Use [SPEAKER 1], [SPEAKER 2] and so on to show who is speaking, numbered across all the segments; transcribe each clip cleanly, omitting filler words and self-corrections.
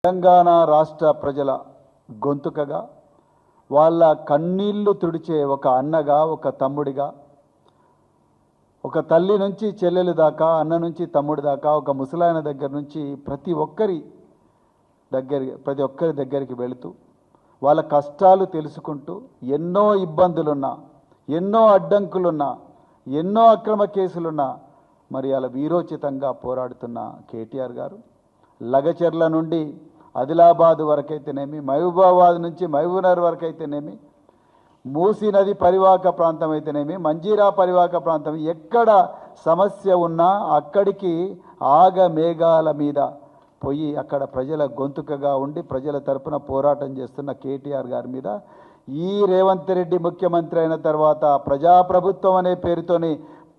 [SPEAKER 1] తెలంగాణ రాష్ట్ర ప్రజల గొంతుకగా వాళ్ళ కన్నీళ్లు తుడిచే ఒక అన్నగా, ఒక తమ్ముడిగా, ఒక తల్లి నుంచి చెల్లెలు దాకా, అన్న నుంచి తమ్ముడి దాకా, ఒక ముసలాయన దగ్గర నుంచి ప్రతి ఒక్కరి దగ్గరికి వెళుతూ వాళ్ళ కష్టాలు తెలుసుకుంటూ ఎన్నో ఇబ్బందులున్నా, ఎన్నో అడ్డంకులున్నా, ఎన్నో అక్రమ కేసులున్నా మరి అలా వీరోచితంగా పోరాడుతున్న కేటీఆర్ గారు లగచెర్ల నుండి ఆదిలాబాద్ వరకైతేనేమి, మహబూబాబాద్ నుంచి మహబూబ్నగర్ వరకైతేనేమి, మూసీ నది పరివాహక ప్రాంతం అయితేనేమి, మంజీరా పరివాహక ప్రాంతం, ఎక్కడ సమస్య ఉన్నా అక్కడికి ఆగమేఘాల మీద పోయి అక్కడ ప్రజల గొంతుకగా ఉండి ప్రజల తరపున పోరాటం చేస్తున్న కేటీఆర్ గారి మీద ఈ రేవంత్ రెడ్డి ముఖ్యమంత్రి అయిన తర్వాత ప్రజాప్రభుత్వం అనే పేరుతోని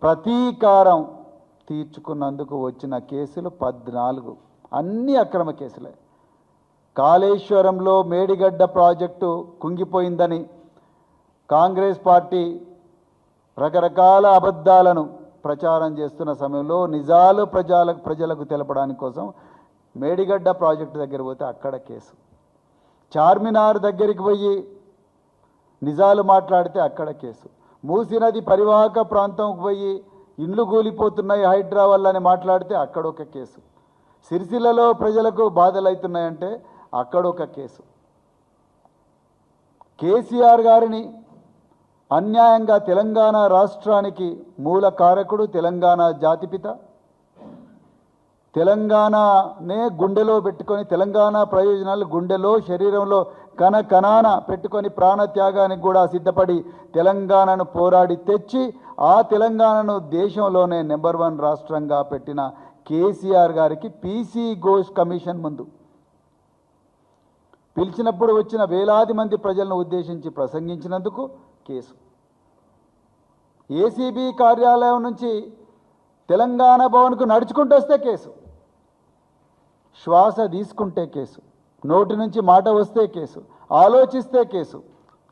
[SPEAKER 1] ప్రతీకారం తీర్చుకున్నందుకు వచ్చిన కేసులు 14, అన్ని అక్రమ కేసులే. కాళేశ్వరంలో మేడిగడ్డ ప్రాజెక్టు కుంగిపోయిందని కాంగ్రెస్ పార్టీ రకరకాల అబద్ధాలను ప్రచారం చేస్తున్న సమయంలో నిజాలు ప్రజలకు తెలపడానికి కోసం మేడిగడ్డ ప్రాజెక్టు దగ్గర పోతే అక్కడ కేసు, చార్మినార్ దగ్గరికి పోయి నిజాలు మాట్లాడితే అక్కడ కేసు, మూసీ నది పరివాహక ప్రాంతంకు పోయి ఇండ్లు కూలిపోతున్నాయి హైడ్రా వల్ల అని మాట్లాడితే అక్కడ ఒక కేసు, సిరిసిల్లలో ప్రజలకు బాధలు అవుతున్నాయంటే అక్కడ ఒక కేసు. కేసీఆర్ గారిని అన్యాయంగా తెలంగాణ రాష్ట్రానికి మూల కారకుడు, తెలంగాణ జాతిపిత, తెలంగాణనే గుండెలో పెట్టుకొని, తెలంగాణ ప్రయోజనాలు గుండెలో శరీరంలో కణాన పెట్టుకొని ప్రాణత్యాగానికి కూడా సిద్ధపడి తెలంగాణను పోరాడి తెచ్చి ఆ తెలంగాణను దేశంలోనే నెంబర్ 1 రాష్ట్రంగా పెట్టిన కేసీఆర్ గారికి పీసీ ఘోష్ కమిషన్ ముందు పిలిచినప్పుడు వచ్చిన వేలాది మంది ప్రజలను ఉద్దేశించి ప్రసంగించినందుకు కేసు, ఏసీబీ కార్యాలయం నుంచి తెలంగాణ భవన్కు నడుచుకుంటూ వస్తే కేసు, శ్వాస తీసుకుంటే కేసు, నోటి నుంచి మాట వస్తే కేసు, ఆలోచిస్తే కేసు,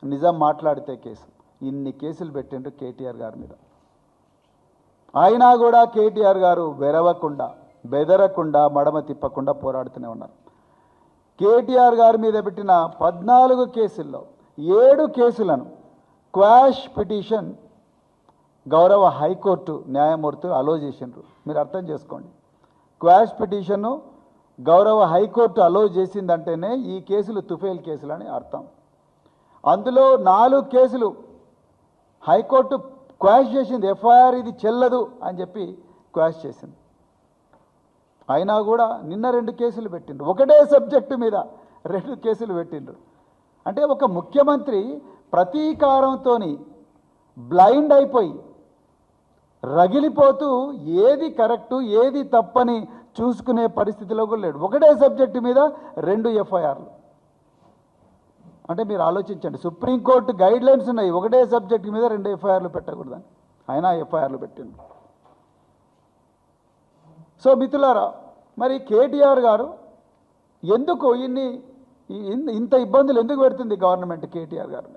[SPEAKER 1] నిజం మాట్లాడితే కేసు, ఇన్ని కేసులు పెట్టిండ్రు కేటీఆర్ గారి మీద. అయినా కూడా కేటీఆర్ గారు వెరవకుండా, బెదరకుండా, మడమ తిప్పకుండా పోరాడుతూనే ఉన్నారు. కేటీఆర్ గారి మీద పెట్టిన 14 కేసుల్లో 7 కేసులను క్వాష్ పిటిషన్ గౌరవ హైకోర్టు న్యాయమూర్తులు అలో చేసిండ్రు. మీరు అర్థం చేసుకోండి, క్వాష్ పిటిషన్ను గౌరవ హైకోర్టు అలో చేసిందంటేనే ఈ కేసులు తుఫేల్ కేసులు అని అర్థం. అందులో 4 కేసులు హైకోర్టు క్వాష్ చేసింది, ఎఫ్ఐఆర్ ఇది చెల్లదు అని చెప్పి క్వాష్ చేసింది. అయినా కూడా నిన్న 2 కేసులు పెట్టిండ్రు, ఒకటే సబ్జెక్టు మీద 2 కేసులు పెట్టిండ్రు. అంటే ఒక ముఖ్యమంత్రి ప్రతీకారంతో బ్లైండ్ అయిపోయి రగిలిపోతూ ఏది కరెక్టు ఏది తప్పని చూసుకునే పరిస్థితిలో కూడా లేడు. ఒకటే సబ్జెక్టు మీద 2 ఎఫ్ఐఆర్లు. అంటే మీరు ఆలోచించండి, సుప్రీంకోర్టు గైడ్లైన్స్ ఉన్నాయి, ఒకటే సబ్జెక్టు మీద 2 ఎఫ్ఐఆర్లు పెట్టకూడదని, అయినా ఎఫ్ఐఆర్లు పెట్టిండు. సో మిత్రులారా, మరి కేటీఆర్ గారు ఎందుకు ఇంత ఇబ్బందులు ఎందుకు పెడుతుంది గవర్నమెంట్ కేటీఆర్ గారు?